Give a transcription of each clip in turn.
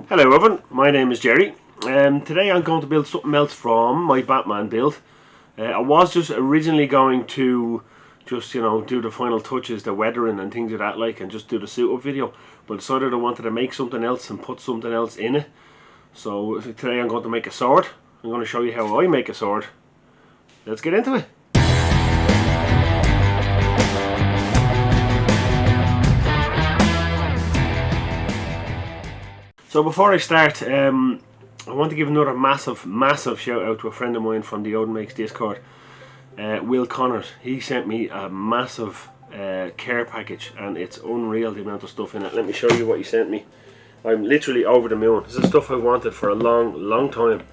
Hello everyone, my name is Jerry. Today I'm going to build something else from my Batman build. I was just originally going to do the final touches, the weathering and things of that like, and just do the suit up video, but I decided I wanted to make something else and put something else in it. So today I'm going to make a sword. I'm going to show you how I make a sword. Let's get into it. So before I start, I want to give another massive shout out to a friend of mine from the Odin Makes Discord, Will Connors. He sent me a massive care package and it's unreal the amount of stuff in it. Let me show you what he sent me. I'm literally over the moon. This is stuff I've wanted for a long time.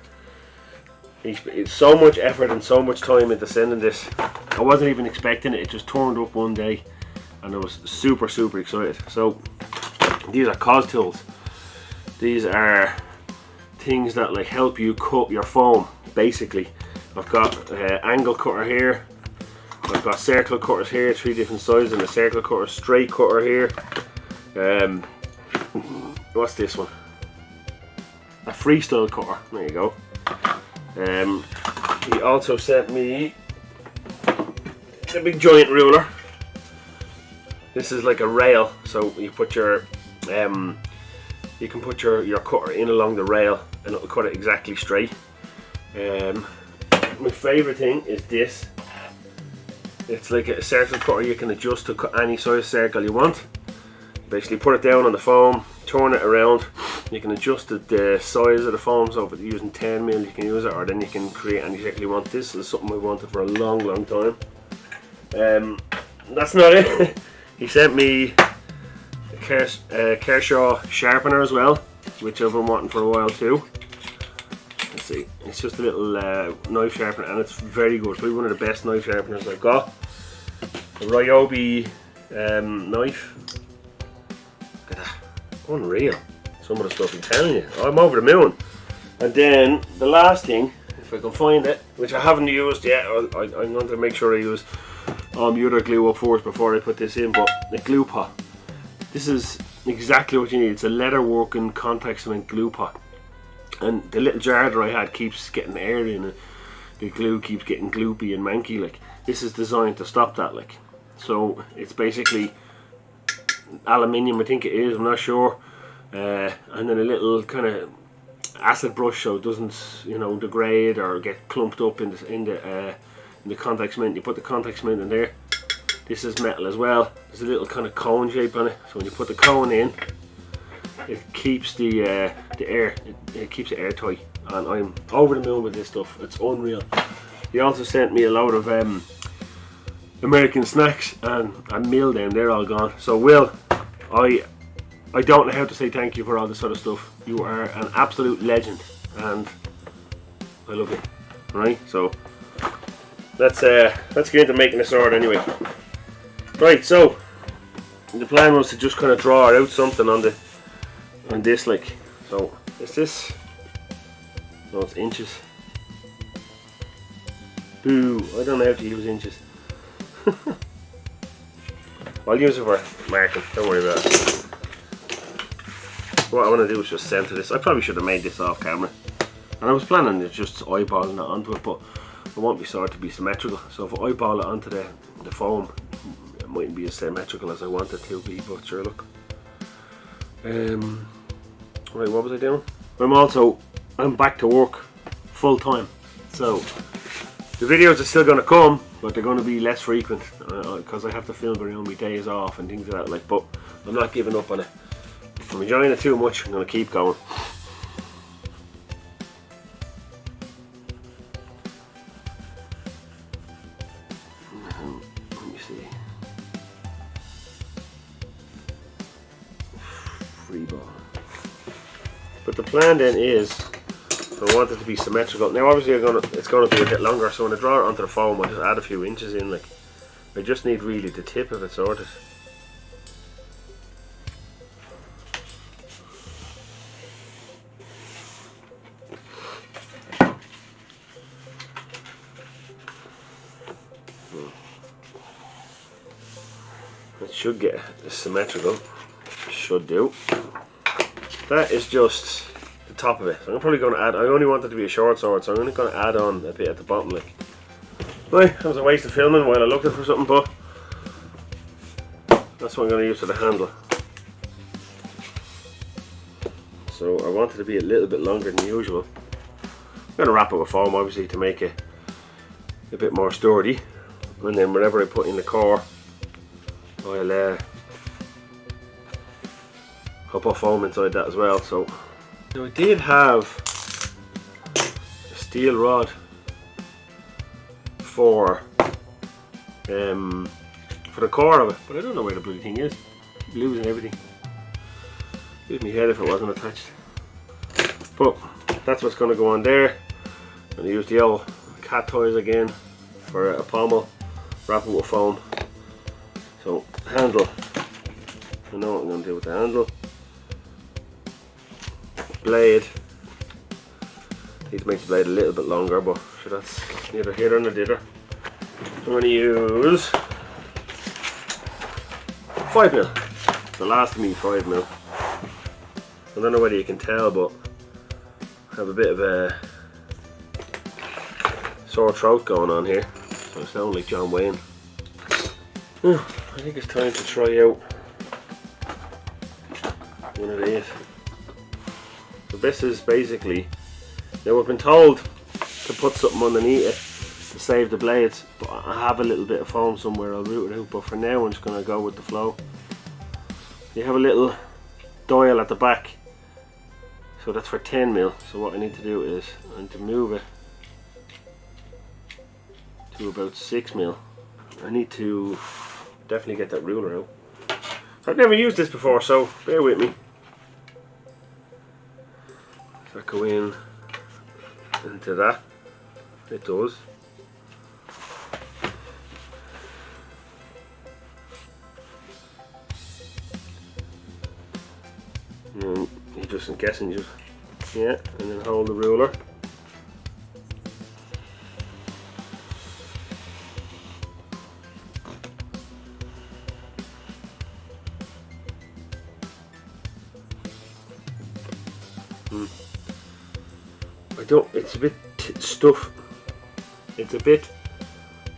It's so much effort and so much time into sending this. I wasn't even expecting it. It just turned up one day and I was super excited. So these are cos tools. These are things that like help you cut your foam basically. I've got angle cutter here, I've got circle cutters here, 3 different sizes, and a circle cutter, straight cutter here. What's this one? A freestyle cutter, there you go. He also sent me a big giant ruler. This is like a rail, so you put your you can put your cutter in along the rail and it'll cut it exactly straight. My favourite thing is this. It's like a circle cutter you can adjust to cut any size circle you want. Basically put it down on the foam, turn it around. You can adjust the size of the foam, so if you're using 10mm you can use it, or then you can create any circle you want. This is something I wanted for a long time. That's not it. He sent me Kershaw sharpener as well, which I've been wanting for a while too. Let's see, it's just a little knife sharpener and it's very good. It's probably one of the best knife sharpeners I've got. A Ryobi knife. Look at that, unreal. Some of the stuff I'm telling you, I'm over the moon. And then the last thing, if I can find it, which I haven't used yet, I'm going to make sure I use the other glue up first before I put this in, but the glue pot. This is exactly what you need. It's a leather working contact cement glue pot, and the little jar that I had keeps getting air in it. The glue keeps getting gloopy and manky. Like, this is designed to stop that. Like, so it's basically aluminium, I think it is. I'm not sure. And then a little kind of acid brush so it doesn't, degrade or get clumped up in the contact cement. You put the contact cement in there. This is metal as well. There's a little kind of cone shape on it. So when you put the cone in, it keeps the air. It keeps it airtight. And I'm over the moon with this stuff. It's unreal. He also sent me a load of American snacks and a meal down. They're all gone. So Will, I don't know how to say thank you for all this sort of stuff. You are an absolute legend, and I love it. Right. So let's get into making a sword anyway. Right, so the plan was to just kind of draw out something on this, like, so is this? No, it's inches. Boo! I don't know how to use inches. I'll use it for marking. Don't worry about it. What I want to do is just center this. I probably should have made this off camera, and I was planning to just eyeballing it onto it, but I want my sword to be symmetrical. So if I eyeball it onto the foam, it mightn't be as symmetrical as I want it to be, but sure, look. Right, what was I doing? I'm back to work full time, so the videos are still going to come, but they're going to be less frequent because I have to film around my days off and things like that. Like, but I'm not giving up on it. If I'm enjoying it too much, I'm going to keep going. But the plan then is, I want it to be symmetrical. Now obviously it's going to be a bit longer, so when I draw it onto the foam I'll just add a few inches in. Like, I just need really the tip of it sorted. It should get symmetrical. Should do. that is just the top of it. So I'm probably going to add, I only want it to be a short sword, so I'm only going to add on a bit at the bottom. Like, right, that was a waste of filming while I looked for something, but that's what I'm going to use for the handle. So I want it to be a little bit longer than usual. I'm going to wrap it with foam, obviously, to make it a bit more sturdy. And then whenever I put in the core, I'll put foam inside that as well. So now I did have a steel rod for the core of it, but I don't know where the bloody thing is. Keep losing everything. Lose my head if it wasn't attached. But that's what's going to go on there. I'm going to use the old cat toys again for a pommel, wrap it with foam. So handle, I know what I'm going to do with the handle. Blade, need to make the blade a little bit longer, but sure, that's neither here nor thither. I'm going to use 5mm. The last of me 5mm. I don't know whether you can tell, but I have a bit of a sore throat going on here, so I sound like John Wayne. I think it's time to try out one of these. So this is basically, now I've been told to put something underneath it to save the blades, but I have a little bit of foam somewhere, I'll root it out, but for now I'm just going to go with the flow. You have a little dial at the back, so that's for 10mm. So what I need to do is I need to move it to about 6mm. I need to definitely get that ruler out. I've never used this before, so bear with me. Does that go in into that? It does. And you just, I'm guessing, just, yeah, and then hold the ruler. I don't, it's a bit stuff. It's a bit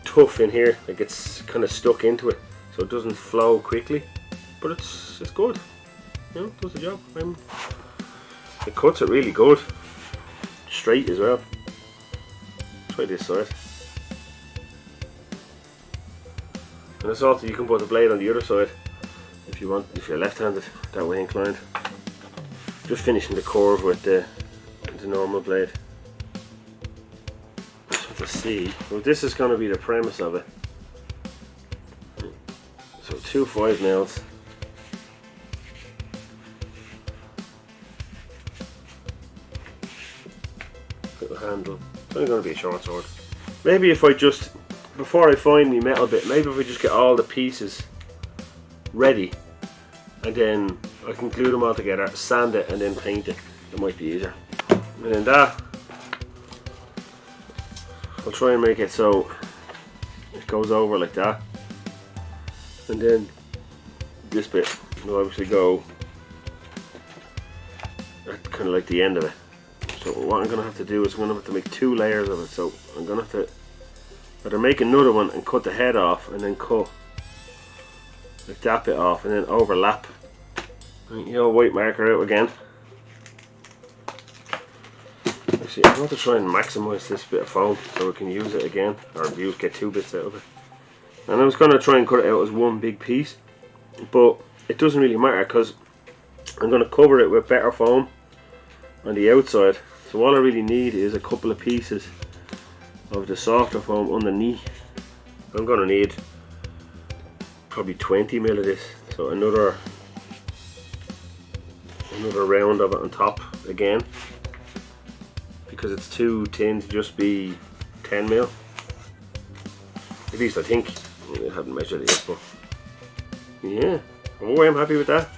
tough in here, like it's kind of stuck into it, so it doesn't flow quickly. But it's good. You know, does the job. It cuts it really good. Straight as well. Try this side. And it's also, you can put the blade on the other side if you want, if you're left-handed, that way inclined. Just finishing the curve with the normal blade. So let's see. Well, this is going to be the premise of it. So 2 5mm. Little handle. It's only going to be a short sword. Maybe if I just, before I find my metal bit, maybe if I just get all the pieces ready and then I can glue them all together, sand it and then paint it. It might be easier. And then that, I'll try and make it so it goes over like that. And then this bit will obviously go at kind of like the end of it. So what I'm going to have to do is I'm going to have to make 2 layers of it. So I'm going to have to either make another one and cut the head off and then cut like that bit off and then overlap. You know, white marker out again. Actually, I want to try and maximise this bit of foam so we can use it again, or get 2 bits out of it. And I was going to try and cut it out as one big piece, but it doesn't really matter because I'm going to cover it with better foam on the outside. So all I really need is a couple of pieces of the softer foam underneath. I'm going to need probably 20mm of this, so another round of it on top again, because it's too thin to just be 10mm. At least I think. I haven't measured it yet, but yeah. Oh, I'm happy with that.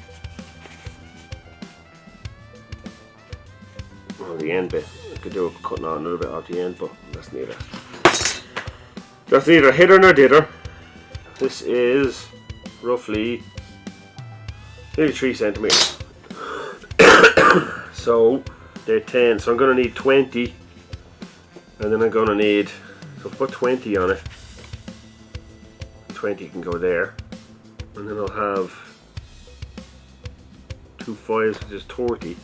Well, the end bit, I could do cutting out another bit off the end, but that's neither hither nor dither. This is roughly nearly 3 centimeters. So they're 10, so I'm going to need 20, and then I'm going to need, so put 20 on it, 20 can go there, and then I'll have 2 5s, which is 30.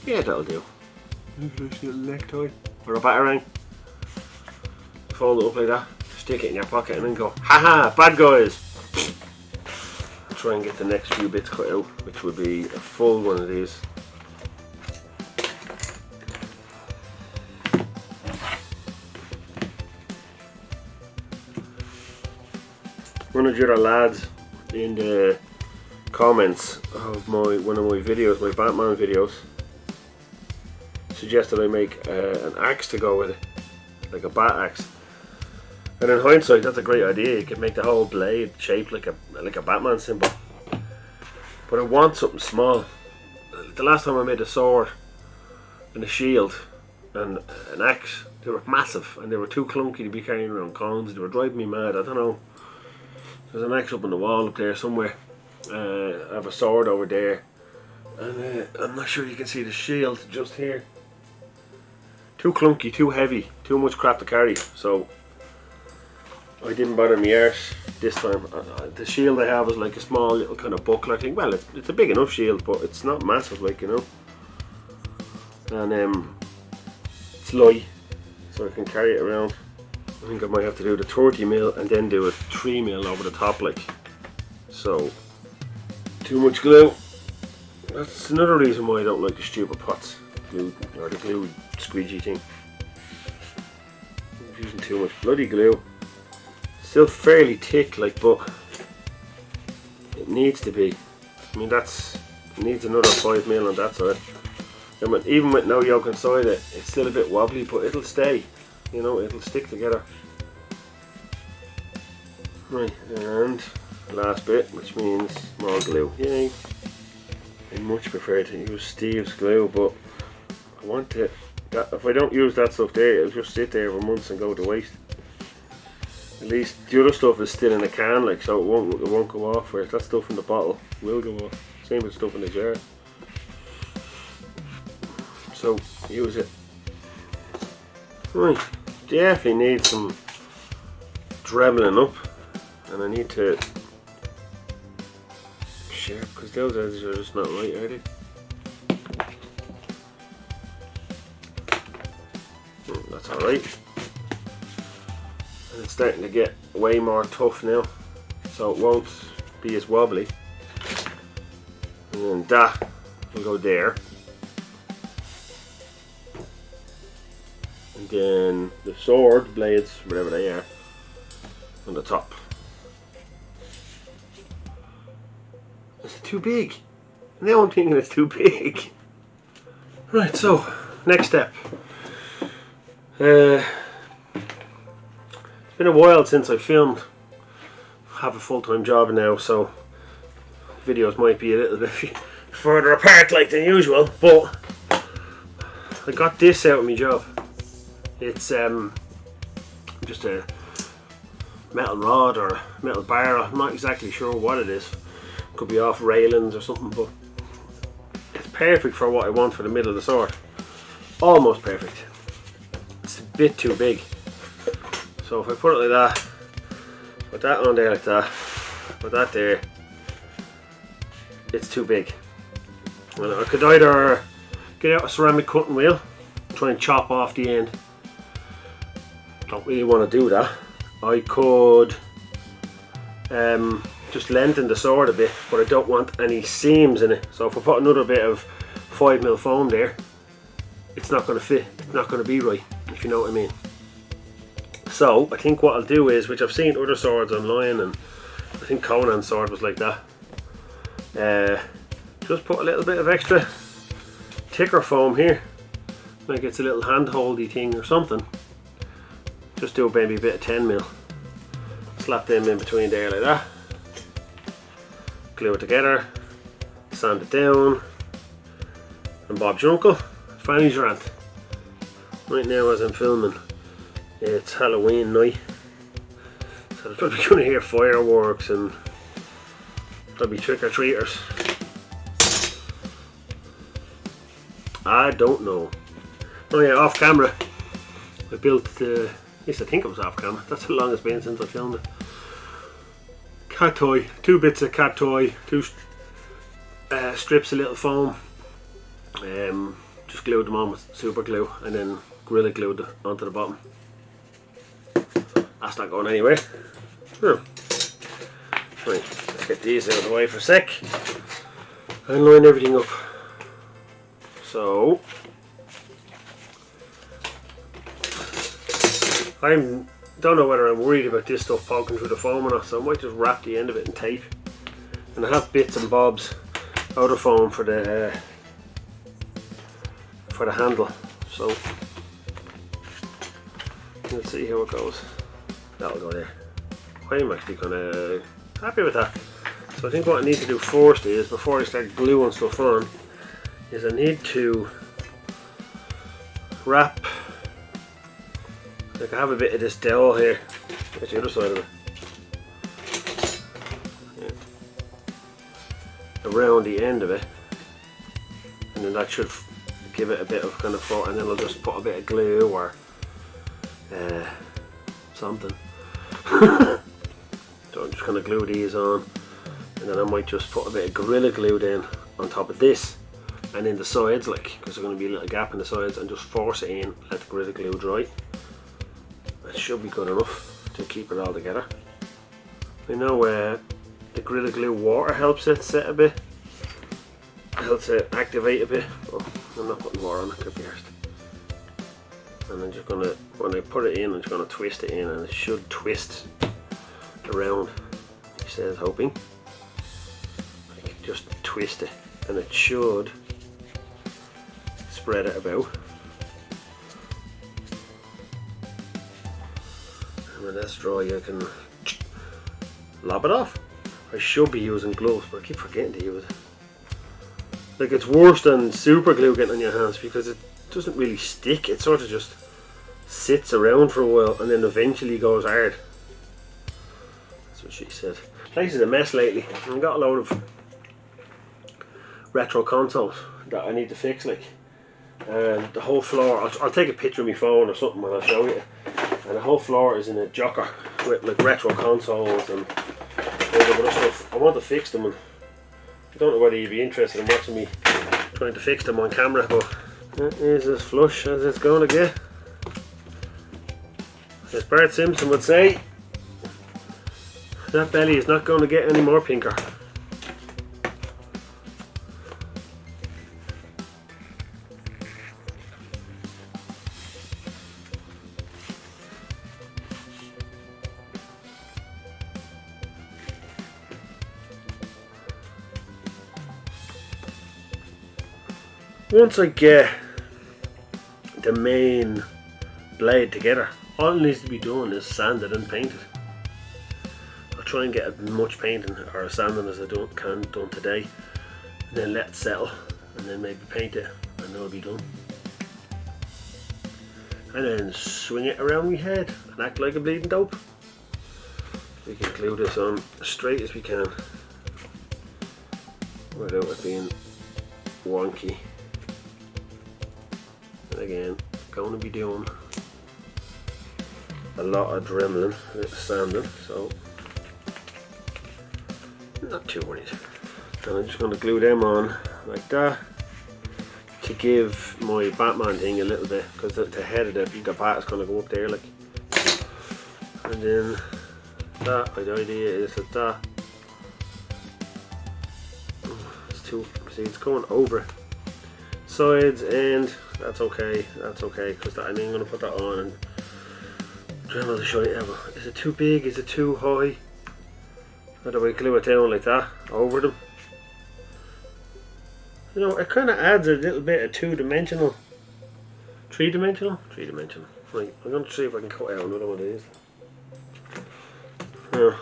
Yeah, that'll do. Nice little necktie, or a batarang. Fold it up like that, stick it in your pocket, and then go, haha, bad guys! Try and get the next few bits cut out, which would be a full one of these. One of the other lads in the comments of one of my videos, my Batman videos, suggested I make an axe to go with it, like a bat axe. And in hindsight, that's a great idea. You could make the whole blade shaped like a Batman symbol. But I want something small. The last time I made a sword and a shield and an axe, they were massive and they were too clunky to be carrying around cons. They were driving me mad. I don't know. There's an axe up on the wall up there somewhere. I have a sword over there, and I'm not sure you can see the shield just here. Too clunky, too heavy, too much crap to carry. So I didn't bother me arse this time. The shield I have is like a small little kind of buckler thing. Well, it's a big enough shield, but it's not massive, like, you know. And it's light, so I can carry it around. I think I might have to do the 30mm and then do a 3mm over the top, like. So, too much glue. That's another reason why I don't like the stupid pots glue, or the glue squeegee thing. I'm using too much bloody glue. Still fairly thick, like, but it needs to be. I mean, it needs another 5mm on that side. And even with no yoke inside it, it's still a bit wobbly, but it'll stay. You know, it'll stick together. Right, and last bit, which means more glue. Yay! I much prefer to use Steve's glue, but I want it. If I don't use that stuff there, it'll just sit there for months and go to waste. At least the other stuff is still in a can, like, so it won't go off. Whereas that stuff in the bottle will go off. Same with stuff in the jar. So use it. Right, definitely need some dremeling up, and I need to sharp because those edges are just not right, are they? That's alright. And it's starting to get way more tough now, so it won't be as wobbly. And then that will go there. And then the sword blades, whatever they are, on the top. It's too big. Now I'm thinking it's too big. Right, so next step. It's been a while since I filmed. I have a full-time job now, so videos might be a little bit further apart like than usual, but I got this out of my job. It's just a metal rod or a metal bar. I'm not exactly sure what it is. Could be off railings or something, but it's perfect for what I want for the middle of the sword. Almost perfect. It's a bit too big. So if I put it like that, put that on there like that, put that there, it's too big. Well, I could either get out a ceramic cutting wheel, try and chop off the end. Don't really want to do that. I could just lengthen the sword a bit, but I don't want any seams in it. So if I put another bit of 5mm foam there, it's not going to fit. It's not going to be right, if you know what I mean. So I think what I'll do is, which I've seen other swords online, and I think Conan's sword was like that. Just put a little bit of extra thicker foam here, like it's a little hand-holdy thing or something. Just do maybe a bit of 10mm. Slap them in between there like that. Glue it together. Sand it down. And Bob's your uncle. Fanny's rant. Right now as I'm filming, it's Halloween night. So there's probably going to hear fireworks and probably trick-or-treaters. I don't know. Oh yeah, off camera, I built the, at least I think it was off camera, that's how long it's been since I filmed it. Cat toy, 2 bits of cat toy, 2 strips of little foam. Just glued them on with super glue and then Gorilla glued onto the bottom. That's not going anywhere. Right, let's get these out of the way for a sec and line everything up. So I don't know whether I'm worried about this stuff poking through the foam or not, so I might just wrap the end of it in tape. And I have bits and bobs out of foam for the handle, so let's see how it goes. That'll go there. I'm actually kind of happy with that. So I think what I need to do first is, before I start gluing stuff on, is I need to wrap, like I have a bit of this dowel here, that's the other side of it, around the end of it, and then that should give it a bit of kind of flow, and then I'll just put a bit of glue or something. So I'm just going to glue these on, and then I might just put a bit of Gorilla Glue then on top of this and in the sides, like, because there's going to be a little gap in the sides, and just force it in, let the Gorilla Glue dry. That should be good enough to keep it all together. I know the Gorilla Glue water helps it set a bit, helps it activate a bit. Oh, I'm not putting water on it, could be hard. And I'm just going to, when I put it in, I'm just going to twist it in, and it should twist around, he says, hoping. Just twist it and it should spread it about. And when that's dry, you can lob it off. I should be using gloves, but I keep forgetting to use it. Like, it's worse than super glue getting on your hands because it doesn't really stick. It sort of just sits around for a while and then eventually goes hard. That's what she said. The place is a mess lately. I've got a load of retro consoles that I need to fix, like, and the whole floor, I'll take a picture of my phone or something and I'll show you, and the whole floor is in a jocker with like retro consoles and all the other stuff. I want to fix them, and I don't know whether you'd be interested in watching me trying to fix them on camera, but that is as flush as it's going to get. As Bart Simpson would say, that belly is not going to get any more pinker. Once I get the main blade together, all it needs to be done is sanded and painted. I'll try and get as much painting or sanding as I can done today, and then let it settle, and then maybe paint it, and it'll be done. And then swing it around my head and act like a bleeding dope. We can glue this on as straight as we can without it being wonky. And again, going to be doing a lot of dremeling with sanding, so not too worried. And I'm just going to glue them on like that to give my Batman thing a little bit, because the head of the bat is going to go up there, like. And then that, the idea is that it's too, see, it's going over sides, and that's okay, because I'm going to put that on and Dremel to show you ever. Is it too big? Is it too high? How do I glue it down like that over them? You know, it kind of adds a little bit of two-dimensional, three-dimensional. Right, I'm going to see if I can cut out another one of these. Yeah.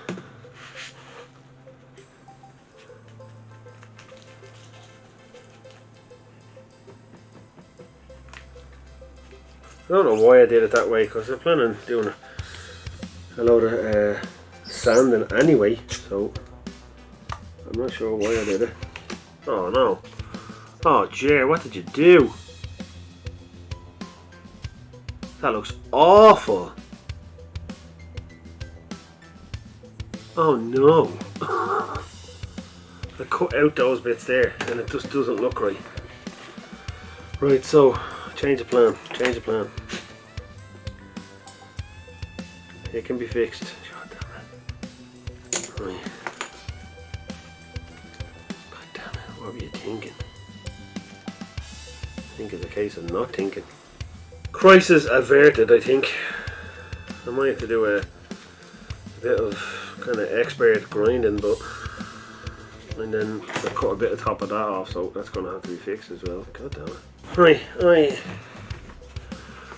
I don't know why I did it that way, because I'm planning on doing a load of sanding anyway, so I'm not sure why I did it. Oh no. Oh Jer, what did you do? That looks awful. Oh no. I cut out those bits there and it just doesn't look right. Right, so change the plan, change the plan. It can be fixed. God damn it. Right. God damn it, what were you thinking? I think it's a case of not thinking. Crisis averted, I think. I might have to do a bit of kind of expert grinding, but and then I cut a bit of top of that off, so that's going to have to be fixed as well. God damn it. Right,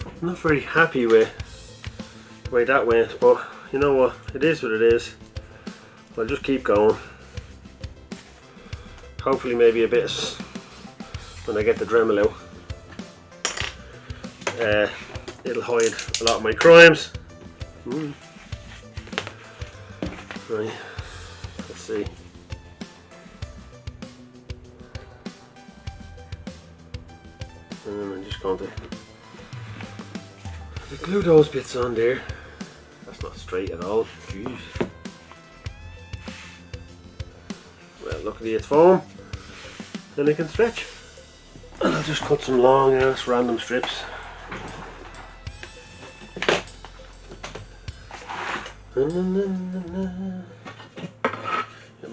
I'm not very happy with the way that went, but you know what, it is what it is. I'll just keep going. Hopefully maybe a bit when I get the Dremel out. It'll hide a lot of my crimes. Right, let's see. And I'm just going to glue those bits on there. That's not straight at all. Jeez. Well, luckily it's foam, then it can stretch. And I'll just cut some long ass random strips.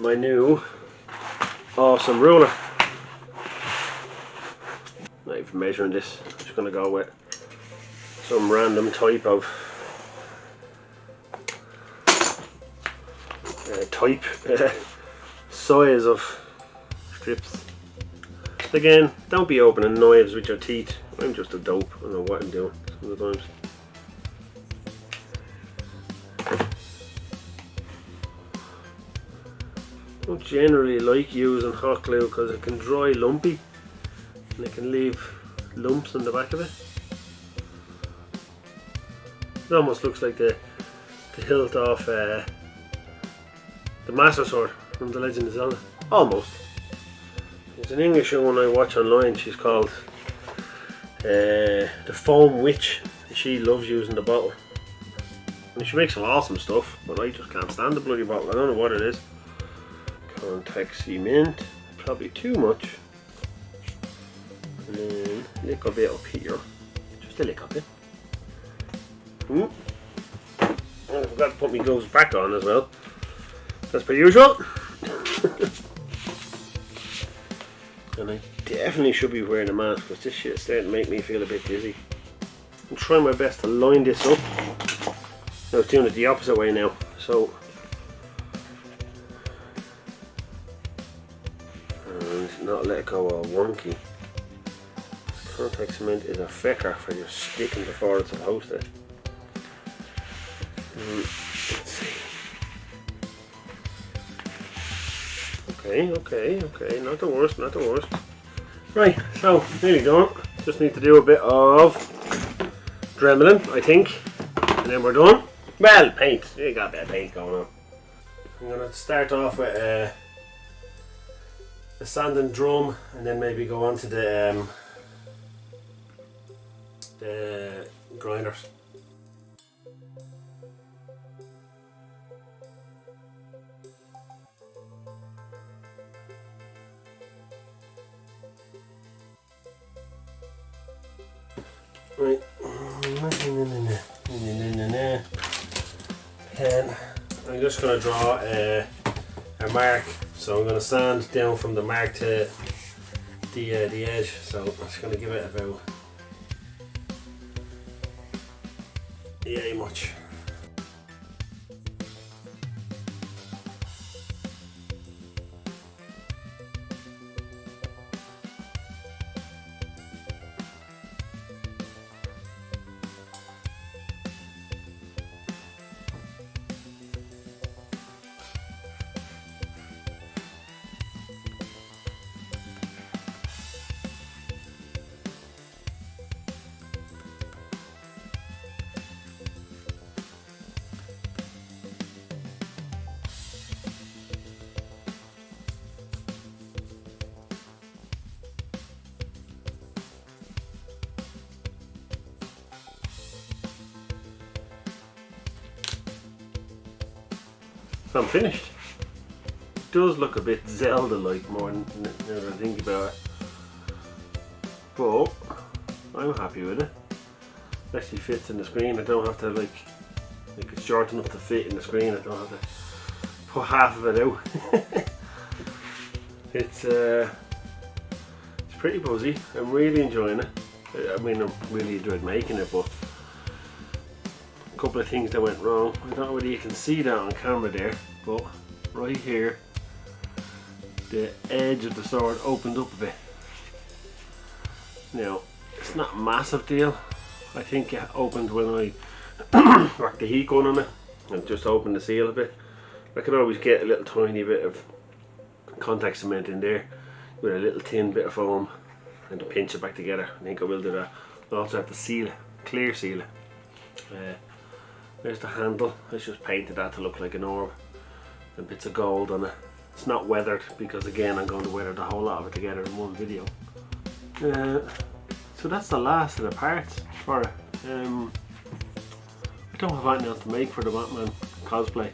My new awesome ruler. Not even measuring this, I'm just going to go with some random type of size of strips. Again, don't be opening knives with your teeth. I'm just a dope, I don't know what I'm doing sometimes. I don't generally like using hot glue because it can dry lumpy and it can leave lumps on the back of it. It almost looks like the hilt off the Master Sword from The Legend of Zelda. Almost. There's an English one I watch online, she's called the Foam Witch. She loves using the bottle. And she makes some awesome stuff, but I just can't stand the bloody bottle. I don't know what it is. Contact cement, probably too much. And then a little bit up here. Just a little bit. And I forgot to put my gloves back on as well. As per usual. And I definitely should be wearing a mask because this shit is starting to make me feel a bit dizzy. I'm trying my best to line this up. I was doing it the opposite way now. So and not let it go all wonky. Contact cement is a fecker for your sticking before it's supposed to. Let's see. Okay, not the worst, not the worst. Right, so nearly done. Just need to do a bit of dremeling, I think, and then we're done. Well, paint. You got a bit of paint going on. I'm gonna start off with the sanding drum, and then maybe go on to the grinders. Right, and I'm just going to draw a mark. So I'm going to stand down from the mark to the edge. So I'm just going to give it about yay much. I'm finished. It does look a bit Zelda-like more now that I think about it. But I'm happy with it. It actually fits in the screen. I don't have to like it's short enough to fit in the screen. I don't have to put half of it out. It's pretty buzzy. I'm really enjoying it. I mean, I really enjoyed making it, but a couple of things that went wrong. I don't know whether you can see that on camera there, but right here, the edge of the sword opened up a bit. Now, it's not a massive deal. I think it opened when I worked the heat gun on it and just opened the seal a bit. I could always get a little tiny bit of contact cement in there with a little thin bit of foam and pinch it back together. I think I will do that. I also have to seal it, clear seal it. There's the handle. I just painted that to look like an orb and bits of gold on it. It's not weathered because again I'm going to weather the whole lot of it together in one video. So that's the last of the parts for it. I don't have anything else to make for the Batman cosplay.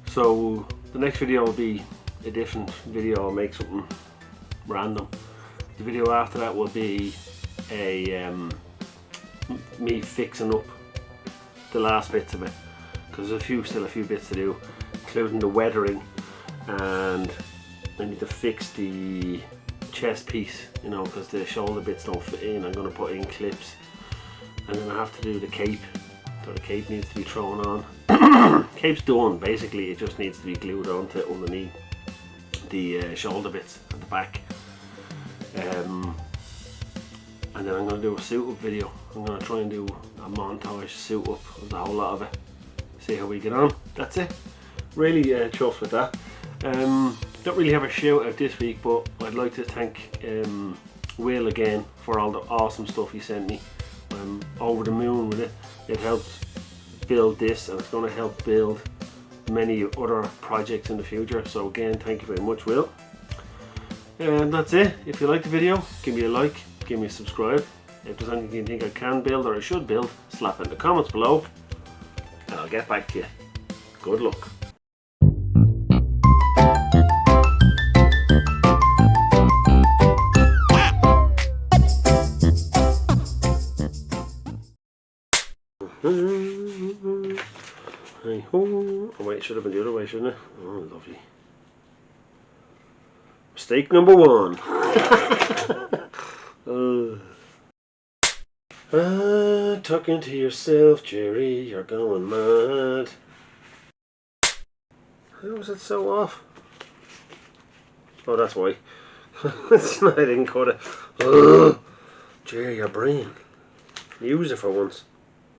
So the next video will be a different video. I'll make something random. The video after that will be a me fixing up the last bits of it, because there's still a few bits to do, including the weathering, and I need to fix the chest piece, you know, because the shoulder bits don't fit in. I'm going to put in clips, and then I have to do the cape. So the cape needs to be thrown on. Cape's done, basically it just needs to be glued onto underneath the shoulder bits at the back. And then I'm going to do a suit up video. I'm going to try and do a montage suit up of the whole lot of it. See how we get on. That's it. Really chuffed with that. Don't really have a shout out this week, but I'd like to thank Will again for all the awesome stuff he sent me. I'm over the moon with it. It helped build this, and it's going to help build many other projects in the future. So again, thank you very much, Will. And that's it. If you like the video, give me a like, give me a subscribe. If there's anything you think I can build or I should build, slap it in the comments below and I'll get back to you. Good luck. Oh wait, it should have been the other way, shouldn't it? Oh, lovely. Mistake number one. Talking to yourself, Jerry, you're going mad. How was it so off? Oh, that's why. I didn't cut it. Jerry, your brain. Use it for once.